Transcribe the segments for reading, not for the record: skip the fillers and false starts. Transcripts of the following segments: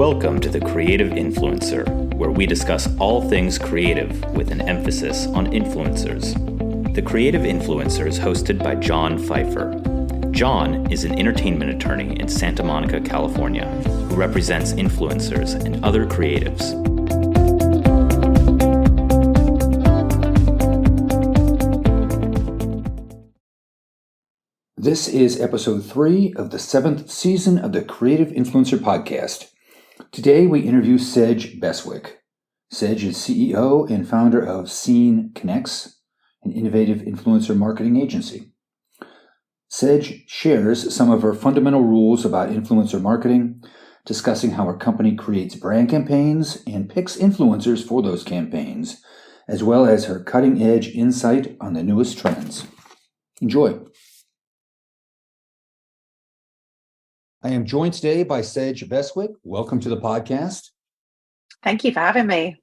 Welcome to The Creative Influencer, where we discuss all things creative with an emphasis on influencers. The Creative Influencer is hosted by John Pfeiffer. John is an entertainment attorney in Santa Monica, California, who represents influencers and other creatives. This is episode 3 of the 7th season of the Creative Influencer podcast. Today we interview Sedge Beswick. Sedge is CEO and founder of Scene Connects, an innovative influencer marketing agency. Sedge shares some of her fundamental rules about influencer marketing, discussing how her company creates brand campaigns and picks influencers for those campaigns, as well as her cutting-edge insight on the newest trends. Enjoy. I am joined today by Sedge Beswick. Welcome to the podcast. Thank you for having me.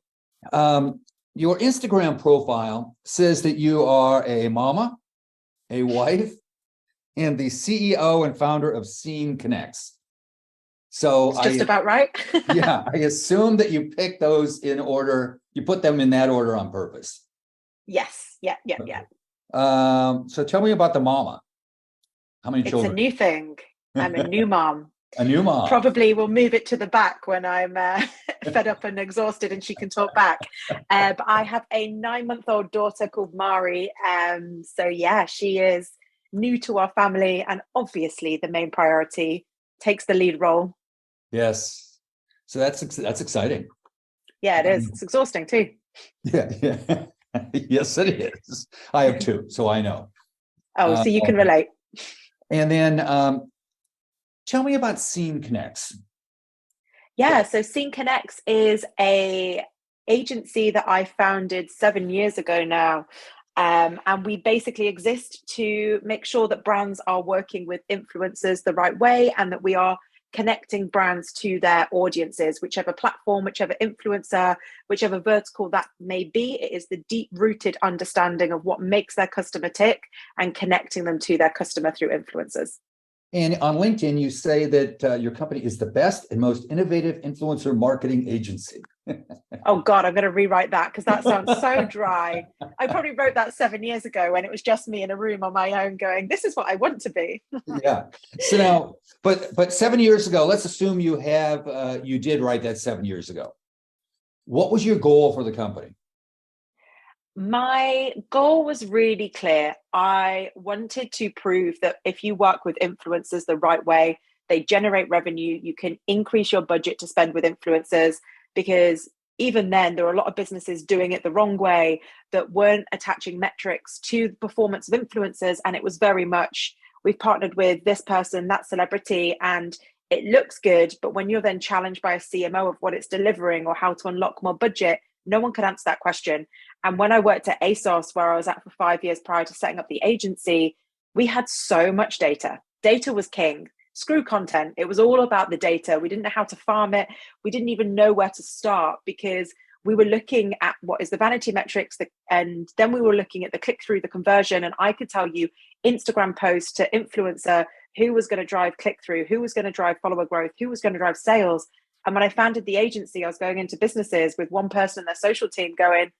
Your Instagram profile says that you are a mama, a wife, and the CEO and founder of Scene Connects. So it's just about right. Yeah, I assume that you picked those in order, you put them in that order on purpose. Yes. Yeah. So tell me about the mama. How many children? It's a new thing. I'm a new mom. A new mom. Probably will move it to the back when I'm fed up and exhausted and she can talk back. But I have a 9-month-old daughter called Mari. So yeah, she is new to our family and obviously the main priority, takes the lead role. Yes. So that's exciting. Yeah, it is. It's exhausting too. Yeah. Yes, it is. I have 2, so I know. Oh, so you can relate. And then tell me about Scene Connects. Yeah, so Scene Connects is a agency that I founded 7 years ago now. And we basically exist to make sure that brands are working with influencers the right way and that we are connecting brands to their audiences, whichever platform, whichever influencer, whichever vertical that may be. It is the deep-rooted understanding of what makes their customer tick and connecting them to their customer through influencers. And on LinkedIn, you say that your company is the best and most innovative influencer marketing agency. Oh God, I'm going to rewrite that because that sounds so dry. I probably wrote that 7 years ago when it was just me in a room on my own going, this is what I want to be. Yeah. So now, but 7 years ago, let's assume you did write that 7 years ago. What was your goal for the company? My goal was really clear. I wanted to prove that if you work with influencers the right way, they generate revenue, you can increase your budget to spend with influencers, because even then there are a lot of businesses doing it the wrong way that weren't attaching metrics to the performance of influencers. And it was very much, we've partnered with this person, that celebrity, and it looks good. But when you're then challenged by a CMO of what it's delivering or how to unlock more budget, no one could answer that question. And when I worked at ASOS, where I was at for 5 years prior to setting up the agency, we had so much data. Data was king. Screw content. It was all about the data. We didn't know how to farm it. We didn't even know where to start because we were looking at what is the vanity metrics, and then we were looking at the click-through, the conversion. And I could tell you Instagram post to influencer, who was going to drive click-through, who was going to drive follower growth, who was going to drive sales. And when I founded the agency, I was going into businesses with one person in their social team going,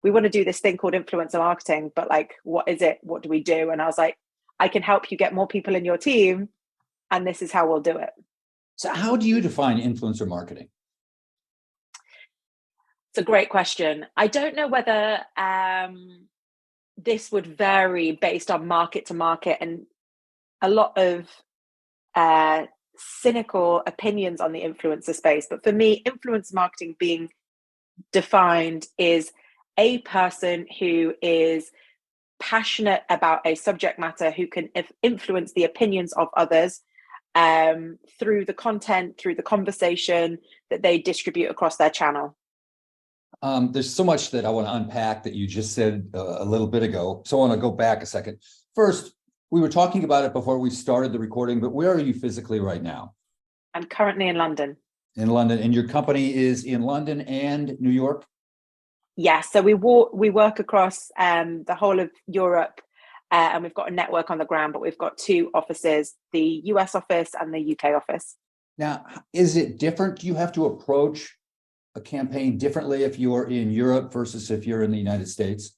we want to do this thing called influencer marketing, but like, what is it? What do we do? And I was like, I can help you get more people in your team, and this is how we'll do it. So how do you define influencer marketing? It's a great question. I don't know whether this would vary based on market to market, and a lot of cynical opinions on the influencer space. But for me, influencer marketing being defined is a person who is passionate about a subject matter, who can influence the opinions of others through the content, through the conversation that they distribute across their channel. There's so much that I want to unpack that you just said a little bit ago. So I want to go back a second. First, we were talking about it before we started the recording, but where are you physically right now? I'm currently in London. In London, and your company is in London and New York? Yes, so we work across the whole of Europe, and we've got a network on the ground, but we've got 2 offices, the US office and the UK office. Now, is it different? Do you have to approach a campaign differently if you're in Europe versus if you're in the United States?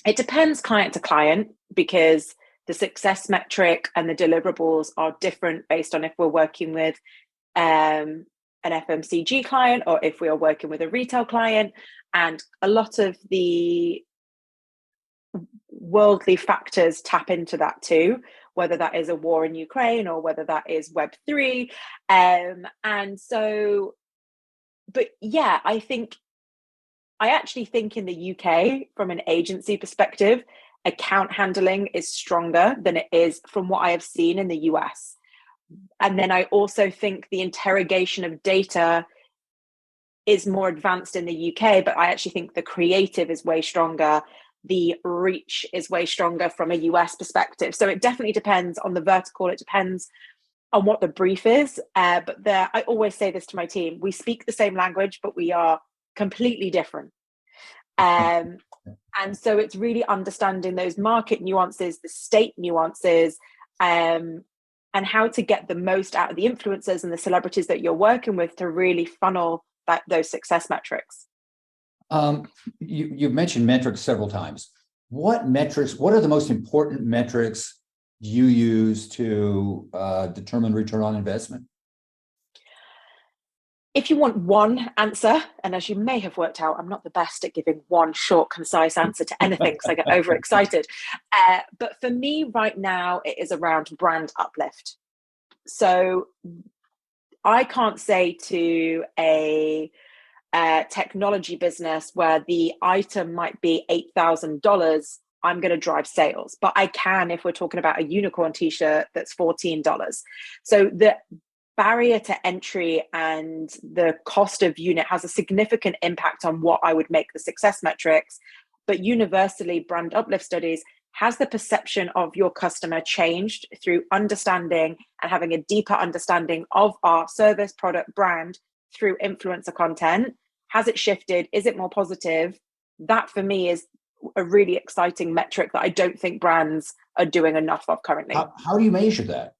It depends client to client because the success metric and the deliverables are different based on if we're working with an FMCG client or if we are working with a retail client. And a lot of the worldly factors tap into that too, whether that is a war in Ukraine or whether that is Web3. And so, but yeah, I actually think in the UK, from an agency perspective, account handling is stronger than it is from what I have seen in the US. And then I also think the interrogation of data is more advanced in the UK, but I actually think the creative is way stronger. The reach is way stronger from a US perspective. So it definitely depends on the vertical. It depends on what the brief is. But I always say this to my team: we speak the same language, but we are completely different. And so it's really understanding those market nuances, the state nuances, and how to get the most out of the influencers and the celebrities that you're working with to really funnel those success metrics. You've mentioned metrics several times. What are the most important metrics you use to determine return on investment? If you want one answer, and as you may have worked out, I'm not the best at giving one short, concise answer to anything because I get overexcited. But for me right now, it is around brand uplift. So I can't say to a technology business where the item might be $8,000, I'm going to drive sales. But I can if we're talking about a unicorn t-shirt that's $14. So the barrier to entry and the cost of unit has a significant impact on what I would make the success metrics. But universally, brand uplift studies has the perception of your customer changed through understanding and having a deeper understanding of our service, product, brand through influencer content. Has it shifted? Is it more positive? That for me is a really exciting metric that I don't think brands are doing enough of currently. How do you measure that?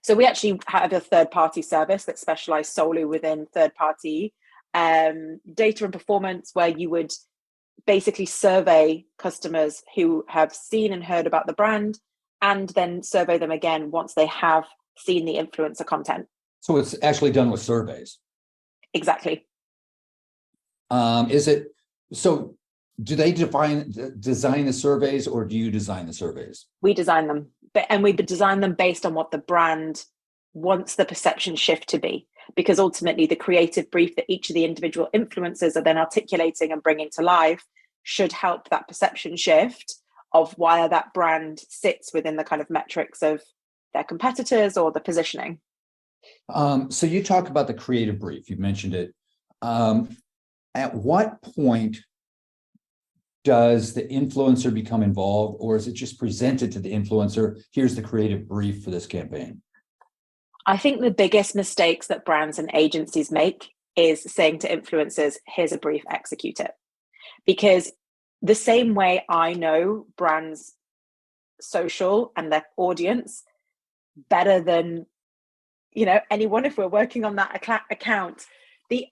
So we actually have a third-party service that specializes solely within third-party data and performance, where you would basically survey customers who have seen and heard about the brand and then survey them again once they have seen the influencer content. So it's actually done with surveys. Exactly. Do they design the surveys, or do you design the surveys? We design them, and we design them based on what the brand wants the perception shift to be, because ultimately the creative brief that each of the individual influencers are then articulating and bringing to life should help that perception shift of why that brand sits within the kind of metrics of their competitors or the positioning. So you talk about the creative brief, you mentioned it. At what point does the influencer become involved, or is it just presented to the influencer? Here's the creative brief for this campaign. I think the biggest mistakes that brands and agencies make is saying to influencers, here's a brief, execute it. Because the same way I know brands' social and their audience better than anyone, if we're working on that account, the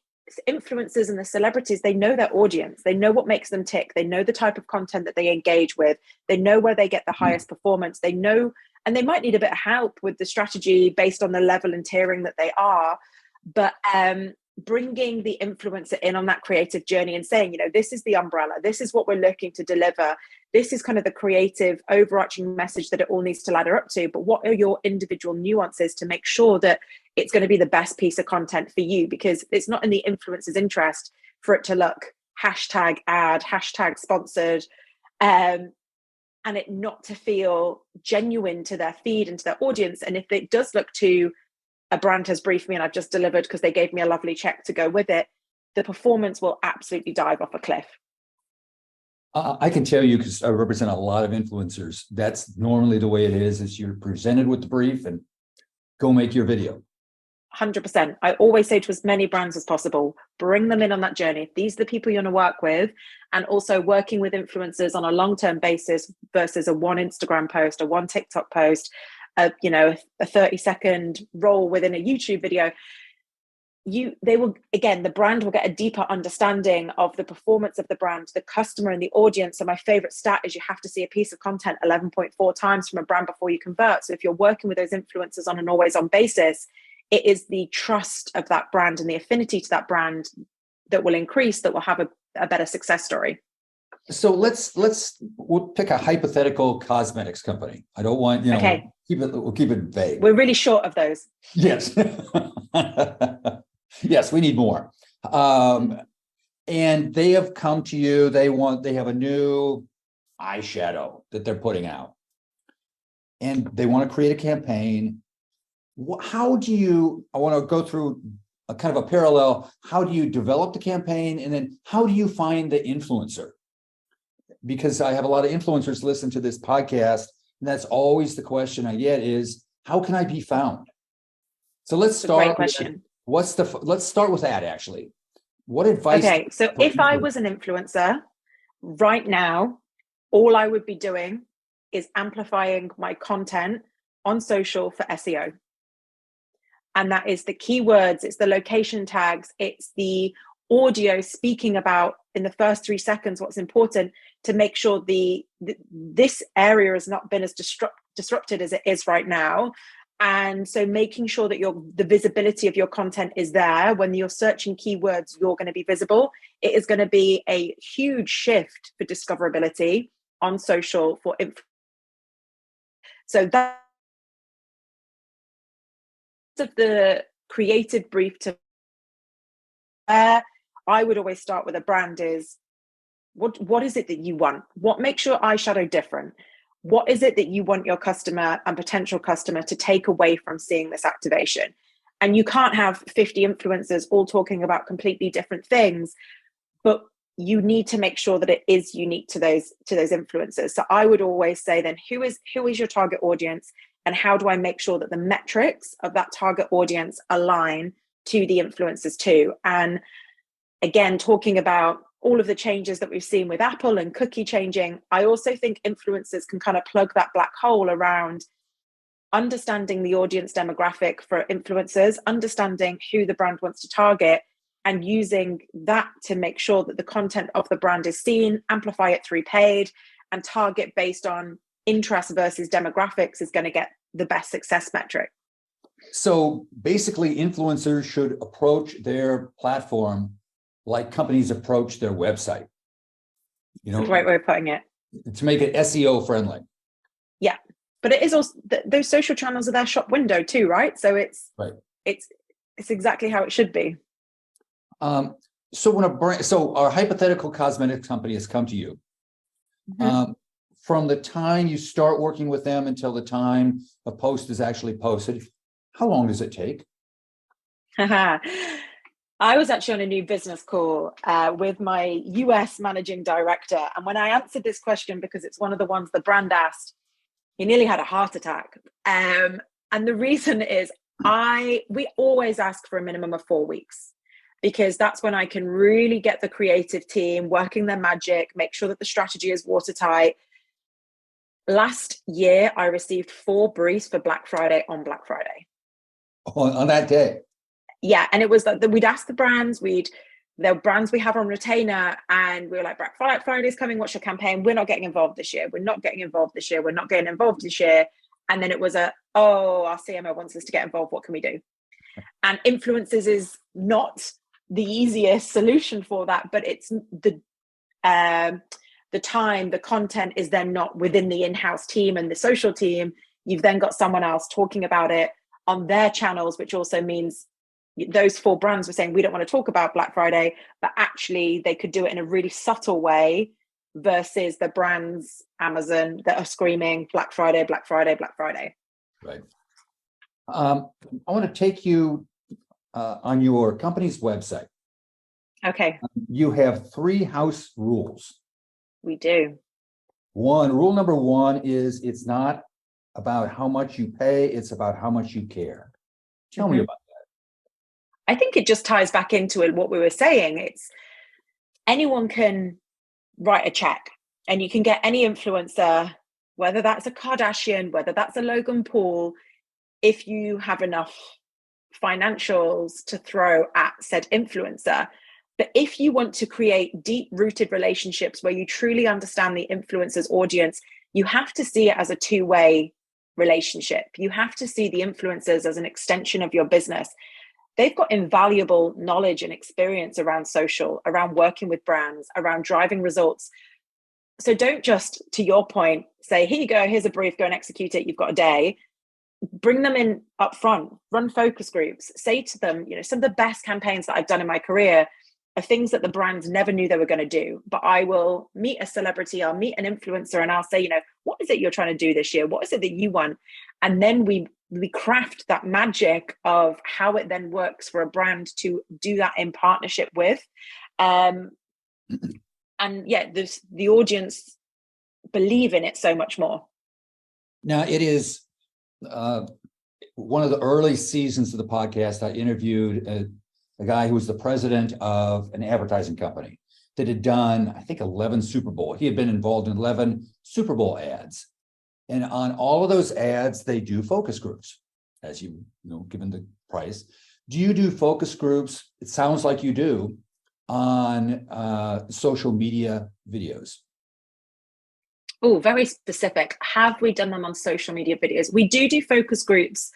influencers and the celebrities, they know their audience, they know what makes them tick, they know the type of content that they engage with, they know where they get the highest performance, they know, and they might need a bit of help with the strategy based on the level and tiering that they are. But bringing the influencer in on that creative journey and saying, this is the umbrella, this is what we're looking to deliver, this is kind of the creative overarching message that it all needs to ladder up to, but what are your individual nuances to make sure that it's going to be the best piece of content for you? Because it's not in the influencer's interest for it to look hashtag ad, hashtag sponsored, and it not to feel genuine to their feed and to their audience. And if it does look to a brand has briefed me and I've just delivered because they gave me a lovely check to go with it, the performance will absolutely dive off a cliff. I can tell you, because I represent a lot of influencers, that's normally the way it is you're presented with the brief and go make your video. 100%. I always say to as many brands as possible, bring them in on that journey. If these are the people you want to work with, and also working with influencers on a long-term basis versus a one Instagram post or one TikTok post, a 30-second role within a YouTube video, the brand will get a deeper understanding of the performance of the brand, the customer, and the audience. So my favorite stat is you have to see a piece of content 11.4 times from a brand before you convert. So if you're working with those influencers on an always on basis, it is the trust of that brand and the affinity to that brand that will increase, that will have a better success story. So we'll pick a hypothetical cosmetics company. I don't want, Okay. we'll keep it vague. We're really short of those. Yes. Yes, we need more. And they have come to you. They have a new eyeshadow that they're putting out, and they want to create a campaign. I want to go through a kind of a parallel. How do you develop the campaign? And then how do you find the influencer? Because I have a lot of influencers listen to this podcast, and that's always the question I get is, how can I be found? So let's start. Great question. Let's start with that, actually. What advice? Okay, so if I was an influencer right now, all I would be doing is amplifying my content on social for SEO. And that is the keywords, it's the location tags, it's the audio speaking about in the first 3 seconds what's important to make sure this area has not been as disrupted as it is right now. And so making sure that the visibility of your content is there. When you're searching keywords, you're going to be visible. It is going to be a huge shift for discoverability on social for so that's the creative brief to where I would always start with a brand is what is it that you want? What makes your eyeshadow different? What is it that you want your customer and potential customer to take away from seeing this activation? And you can't have 50 influencers all talking about completely different things, but you need to make sure that it is unique to those influencers. So I would always say then, who is your target audience, and how do I make sure that the metrics of that target audience align to the influencers too? And again, talking about all of the changes that we've seen with Apple and cookie changing, I also think influencers can kind of plug that black hole around understanding the audience demographic for influencers, understanding who the brand wants to target, and using that to make sure that the content of the brand is seen, amplify it through paid, and target based on interest versus demographics is going to get the best success metric. So basically, influencers should approach their platform like companies approach their website. That's the right way of putting it. To make it SEO friendly. Yeah, but it is also those social channels are their shop window too, right? So it's right. It's exactly how it should be. So our hypothetical cosmetics company has come to you. Mm-hmm. From the time you start working with them until the time a post is actually posted, how long does it take? I was actually on a new business call with my US managing director. And when I answered this question, because it's one of the ones the brand asked, he nearly had a heart attack. And the reason is we always ask for a minimum of 4 weeks, because that's when I can really get the creative team working their magic, make sure that the strategy is watertight. Last year, I received 4 briefs for Black Friday on Black Friday. On that day? Yeah, and it was that we'd ask the brands, there are brands we have on retainer, and we were like, Black Friday's coming, what's your campaign? We're not getting involved this year. We're not getting involved this year. We're not getting involved this year. And then it was our CMO wants us to get involved. What can we do? And influencers is not the easiest solution for that, but it's the time, the content is then not within the in-house team and the social team. You've then got someone else talking about it on their channels, which also means those 4 brands were saying, we don't want to talk about Black Friday, but actually they could do it in a really subtle way versus the brands, Amazon, that are screaming Black Friday, Black Friday, Black Friday. Right. I want to take you on your company's website. Okay. You have 3 house rules. We do. Rule number 1 is it's not about how much you pay, it's about how much you care. Tell me about that. I think it just ties back into it, what we were saying. It's anyone can write a check, and you can get any influencer whether that's a Kardashian, whether that's a Logan Paul, if you have enough financials to throw at said influencer. But if you want to create deep-rooted relationships where you truly understand the influencer's audience, you have to see it as a two-way relationship. You have to see the influencers as an extension of your business. They've got invaluable knowledge and experience around social, around working with brands, around driving results. So don't just, to your point, say, here you go, here's a brief, go and execute it, you've got a day. Bring them in up front, run focus groups, say to them, some of the best campaigns that I've done in my career are things that the brands never knew they were going to do. But I will meet a celebrity, I'll meet an influencer, and I'll say, what is it you're trying to do this year? What is it that you want? And then we craft that magic of how it then works for a brand to do that in partnership with. And yeah, the audience believe in it so much more. Now, it is one of the early seasons of the podcast. I interviewed a guy who was the president of an advertising company that had done, I think, 11 Super Bowl. He had been involved in 11 Super Bowl ads. And on all of those ads, they do focus groups, as you know, given the price. Do you do focus groups? It sounds like you do on social media videos. Oh, very specific. Have we done them on social media videos? We do focus groups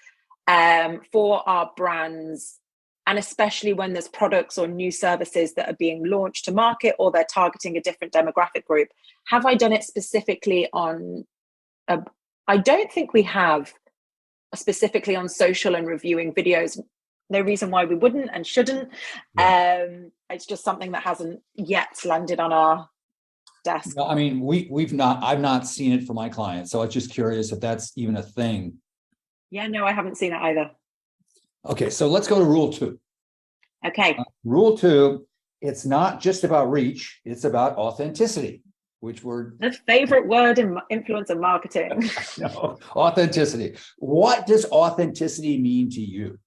for our brands, and especially when there's products or new services that are being launched to market or they're targeting a different demographic group. Have I done it specifically on I don't think we have specifically on social and reviewing videos. No reason why we wouldn't and shouldn't. Yeah. It's just something that hasn't yet landed on our desk. No, I mean, I've not seen it for my clients. So I was just curious if that's even a thing. Yeah, no, I haven't seen it either. Okay, so let's go to rule 2. Okay. Rule 2, it's not just about reach, it's about authenticity, which we're... The favorite word in influencer marketing. No, authenticity. What does authenticity mean to you?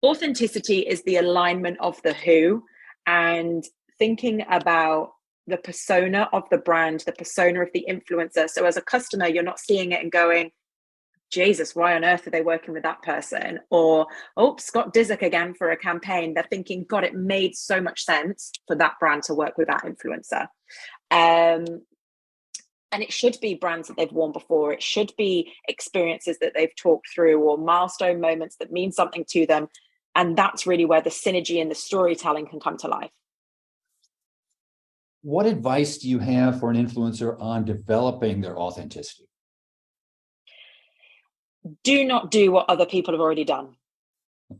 Authenticity is the alignment of the who, and thinking about the persona of the brand, the persona of the influencer. So as a customer, you're not seeing it and going, Jesus, why on earth are they working with that person? Or, oh, Scott Disick again for a campaign. They're thinking, God, it made so much sense for that brand to work with that influencer. And it should be brands that they've worn before. It should be experiences that they've talked through or milestone moments that mean something to them. And that's really where the synergy and the storytelling can come to life. What advice do you have for an influencer on developing their authenticity? Do not do what other people have already done.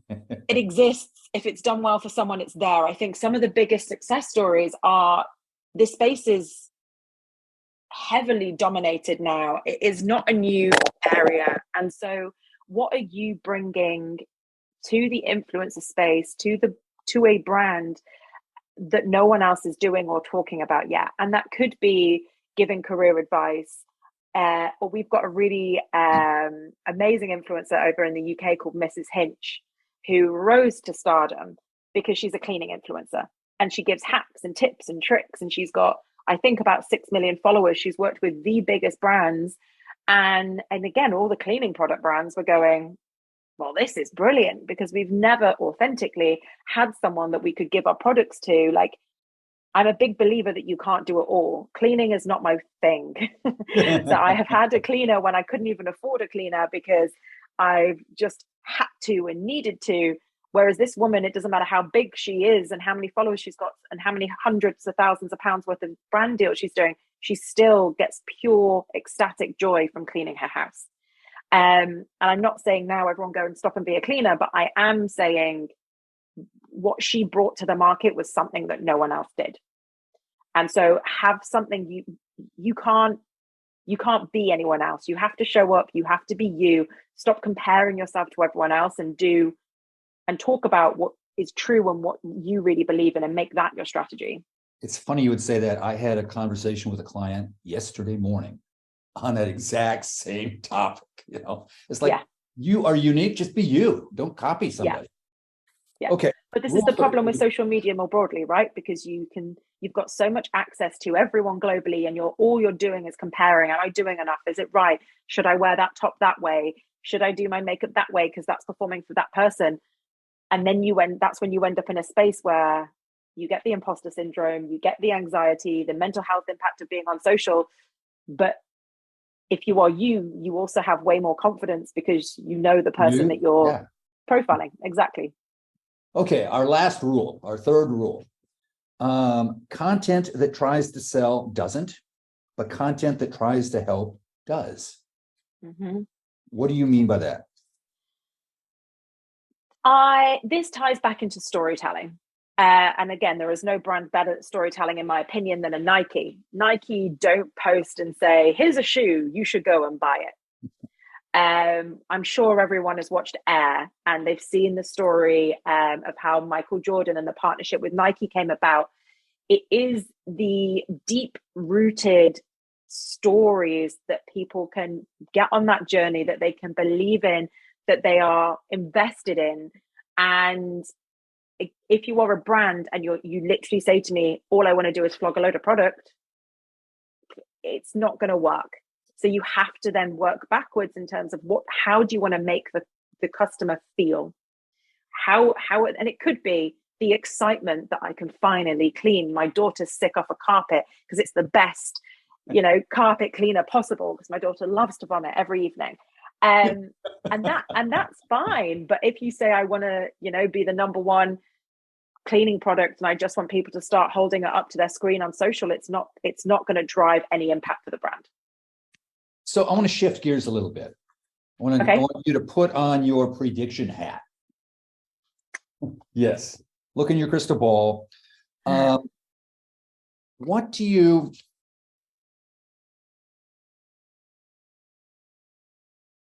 It exists. If it's done well for someone, it's there. I think some of the biggest success stories are, this space is heavily dominated now. It is not a new area. And so what are you bringing to the influencer space, to a brand that no one else is doing or talking about yet? And that could be giving career advice. Or we've got a really amazing influencer over in the UK called Mrs. Hinch, who rose to stardom because she's a cleaning influencer, and she gives hacks and tips and tricks. And she's got, I think, about 6 million followers. She's worked with the biggest brands. And again, all the cleaning product brands were going, well, this is brilliant, because we've never authentically had someone that we could give our products to. Like, I'm a big believer that you can't do it all. Cleaning is not my thing. So I have had a cleaner when I couldn't even afford a cleaner because I've just had to and needed to. Whereas this woman, it doesn't matter how big she is and how many followers she's got and how many hundreds of thousands of pounds worth of brand deals she's doing, she still gets pure ecstatic joy from cleaning her house. And I'm not saying now everyone go and stop and be a cleaner, but I am saying what she brought to the market was something that no one else did. And so have something you can't be anyone else. You have to show up, you have to be you. Stop comparing yourself to everyone else and talk about what is true and what you really believe in, and make that your strategy. It's funny you would say that. I had a conversation with a client yesterday morning on that exact same topic. It's like, You are unique, just be you. Don't copy somebody. Yeah. Okay. But this is the problem with social media more broadly, right? Because you can you've got so much access to everyone globally, and all you're doing is comparing. Am I doing enough? Is it right? Should I wear that top that way? Should I do my makeup that way because that's performing for that person? And then that's when you end up in a space where you get the imposter syndrome, you get the anxiety, the mental health impact of being on social. But if you are you also have way more confidence because you know the person that you're profiling. Exactly. Okay, our last rule, our third rule. Content that tries to sell doesn't, but content that tries to help does. Mm-hmm. What do you mean by that? This ties back into storytelling. And again, there is no brand better at storytelling, in my opinion, than a Nike. Nike don't post and say, here's a shoe, you should go and buy it. I'm sure everyone has watched Air and they've seen the story of how Michael Jordan and the partnership with Nike came about. It is the deep-rooted stories that people can get on that journey, that they can believe in, that they are invested in. And if you are a brand and you literally say to me, all I want to do is flog a load of product, it's not going to work. So you have to then work backwards in terms of how do you want to make the customer feel? How and it could be the excitement that I can finally clean my daughter's sick off a carpet because it's the best, carpet cleaner possible because my daughter loves to vomit every evening. And that's fine. But if you say I want to, be the number one cleaning product and I just want people to start holding it up to their screen on social, it's not going to drive any impact for the brand. So I want to shift gears a little bit. I want you to put on your prediction hat. Yes. Look in your crystal ball.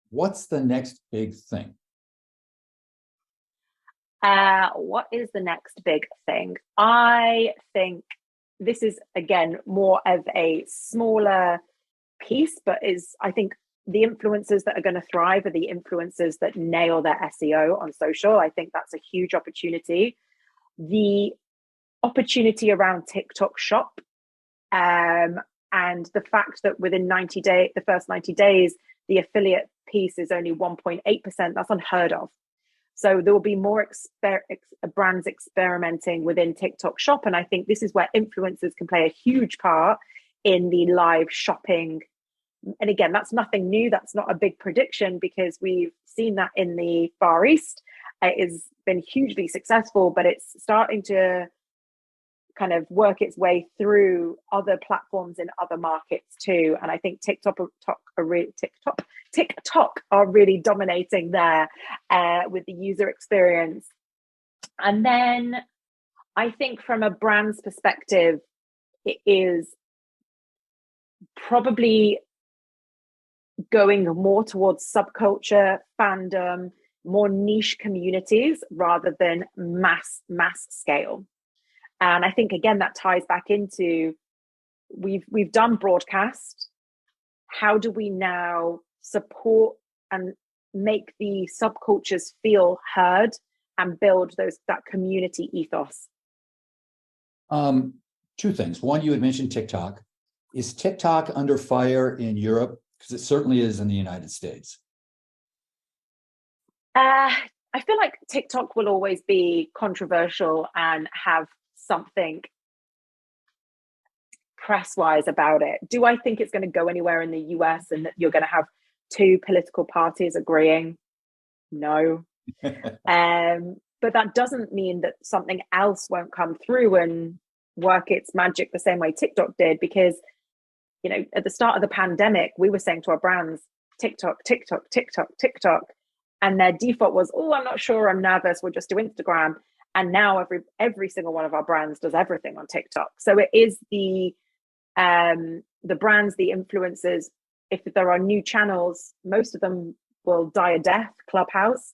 What's the next big thing? What is the next big thing? I think this is, again, more of a smaller piece, but I think the influencers that are going to thrive are the influencers that nail their SEO on social. I think that's a huge opportunity. The opportunity around TikTok Shop, and the fact that within the first 90 days, the affiliate piece is only 1.8%, that's unheard of. So there will be more brands experimenting within TikTok Shop. And I think this is where influencers can play a huge part in the live shopping. And again, that's nothing new. That's not a big prediction because we've seen that in the Far East. It has been hugely successful, but it's starting to kind of work its way through other platforms in other markets too. And I think TikTok are really dominating there with the user experience. And then I think from a brand's perspective, it is probably going more towards subculture, fandom, more niche communities rather than mass scale. And I think, again, that ties back into we've done broadcast. How do we now support and make the subcultures feel heard and build that community ethos? Two things. One, you had mentioned TikTok. Is TikTok under fire in Europe? Because it certainly is in the United States. I feel like TikTok will always be controversial and have something press-wise about it. Do I think it's going to go anywhere in the US and that you're going to have two political parties agreeing? No. But that doesn't mean that something else won't come through and work its magic the same way TikTok did, because at the start of the pandemic, we were saying to our brands, TikTok, TikTok, TikTok, TikTok. And their default was, I'm not sure, I'm nervous, we'll just do Instagram. And now every single one of our brands does everything on TikTok. So it is the brands, the influencers. If there are new channels, most of them will die a death. Clubhouse,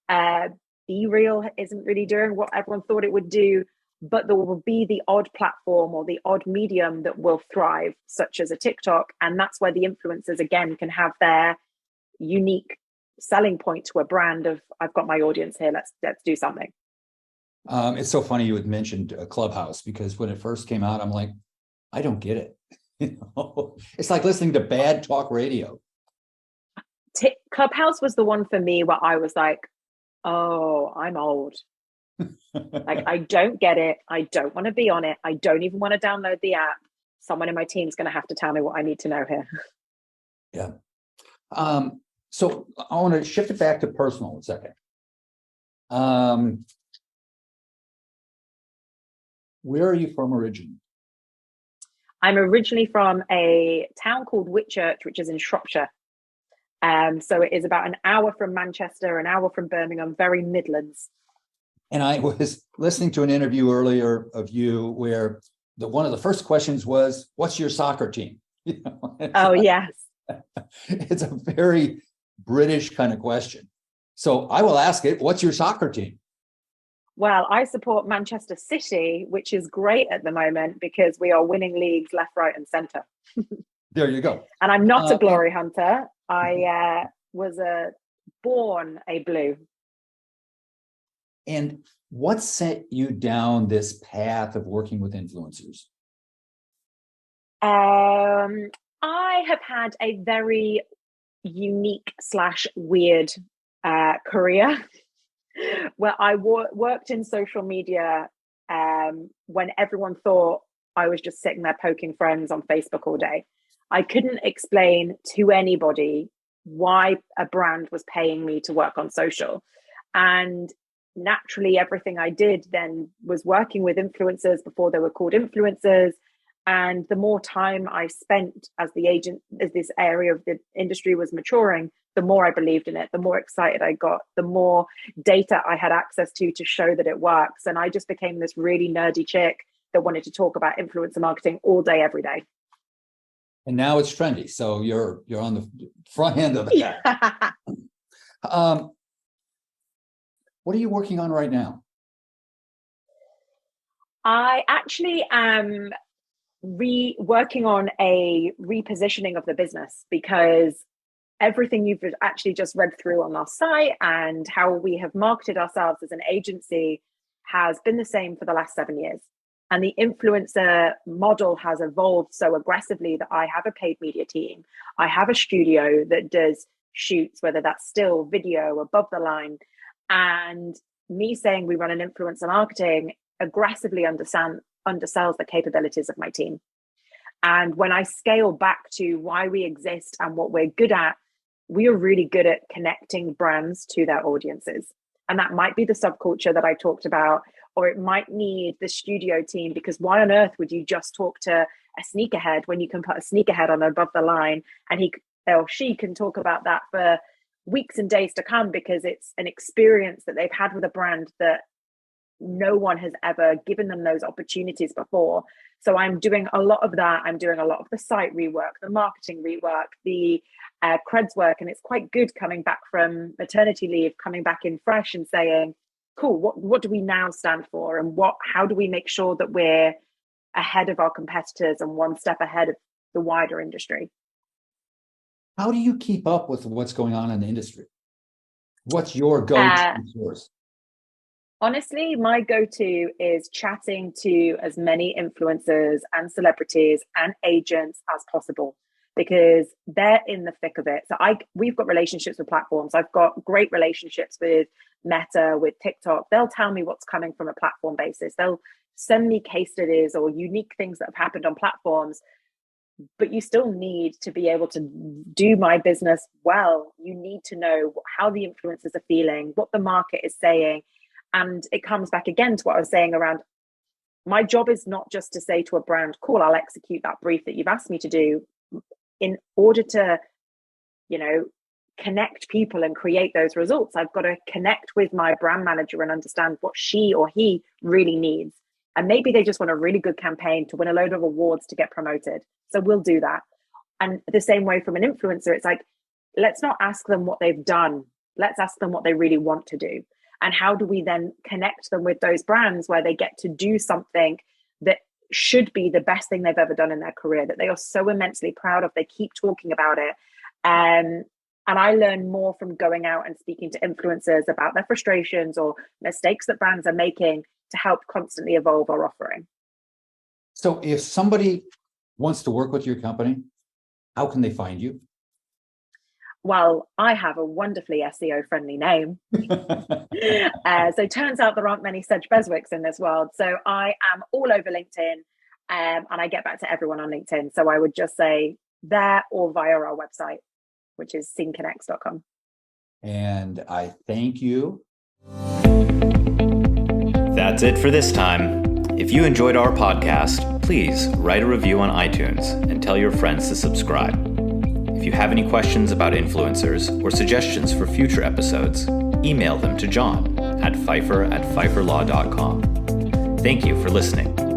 Be Real isn't really doing what everyone thought it would do, but there will be the odd platform or the odd medium that will thrive, such as a TikTok. And that's where the influencers, again, can have their unique selling point to a brand of, I've got my audience here, let's do something. It's so funny you had mentioned Clubhouse, because when it first came out, I'm like, I don't get it. It's like listening to bad talk radio. Clubhouse was the one for me where I was like, oh, I'm old. Like, I don't get it. I don't want to be on it. I don't even want to download the app. Someone in my team's going to have to tell me what I need to know here. Yeah. So I want to shift it back to personal a second. Where are you from originally? I'm originally from a town called Whitchurch, which is in Shropshire. So it is about an hour from Manchester, an hour from Birmingham, very Midlands. And I was listening to an interview earlier of you where one of the first questions was, "What's your soccer team?" Oh, yes. It's a very British kind of question. So I will ask it, what's your soccer team? Well, I support Manchester City, which is great at the moment because we are winning leagues left, right, and centre. There you go. And I'm not a glory hunter. I was born a blue. And what set you down this path of working with influencers? I have had a very unique / weird career where I worked in social media when everyone thought I was just sitting there poking friends on Facebook all day. I couldn't explain to anybody why a brand was paying me to work on social. And naturally, everything I did then was working with influencers before they were called influencers. And the more time I spent as the agent, as this area of the industry was maturing, the more I believed in it, the more excited I got, the more data I had access to show that it works. And I just became this really nerdy chick that wanted to talk about influencer marketing all day, every day. And now it's trendy. So you're on the front end of that. What are you working on right now? I actually am working on a repositioning of the business, because everything you've actually just read through on our site and how we have marketed ourselves as an agency has been the same for the last 7 years. And the influencer model has evolved so aggressively that I have a paid media team. I have a studio that does shoots, whether that's still, video, above the line. And me saying we run an influencer marketing aggressively undersells the capabilities of my team. And when I scale back to why we exist and what we're good at, we are really good at connecting brands to their audiences. And that might be the subculture that I talked about, or it might need the studio team, because why on earth would you just talk to a sneakerhead when you can put a sneakerhead on above the line and he or she can talk about that for weeks and days to come, because it's an experience that they've had with a brand that no one has ever given them those opportunities before. So I'm doing a lot of that. I'm doing a lot of the site rework, the marketing rework, the creds work. And it's quite good coming back from maternity leave, coming back in fresh and saying, cool, what do we now stand for? And how do we make sure that we're ahead of our competitors and one step ahead of the wider industry? How do you keep up with what's going on in the industry? What's your go-to source? Honestly, my go-to is chatting to as many influencers and celebrities and agents as possible, because they're in the thick of it. So we've got relationships with platforms. I've got great relationships with Meta, with TikTok. They'll tell me what's coming from a platform basis. They'll send me case studies or unique things that have happened on platforms. But you still need to be able to do my business well. You need to know how the influencers are feeling, what the market is saying. And it comes back again to what I was saying around my job is not just to say to a brand, cool, I'll execute that brief that you've asked me to do. In order to, connect people and create those results, I've got to connect with my brand manager and understand what she or he really needs. And maybe they just want a really good campaign to win a load of awards to get promoted. So we'll do that. And the same way from an influencer, it's like, let's not ask them what they've done. Let's ask them what they really want to do. And how do we then connect them with those brands where they get to do something that should be the best thing they've ever done in their career, that they are so immensely proud of. They keep talking about it. And I learn more from going out and speaking to influencers about their frustrations or mistakes that brands are making to help constantly evolve our offering. So if somebody wants to work with your company, how can they find you? Well, I have a wonderfully SEO-friendly name. So it turns out there aren't many Sedge Beswicks in this world. So I am all over LinkedIn, and I get back to everyone on LinkedIn. So I would just say there or via our website, which is sceneconnects.com. And I thank you. That's it for this time. If you enjoyed our podcast, please write a review on iTunes and tell your friends to subscribe. If you have any questions about influencers or suggestions for future episodes, email them to John at Pfeiffer@pfeifferlaw.com. Thank you for listening.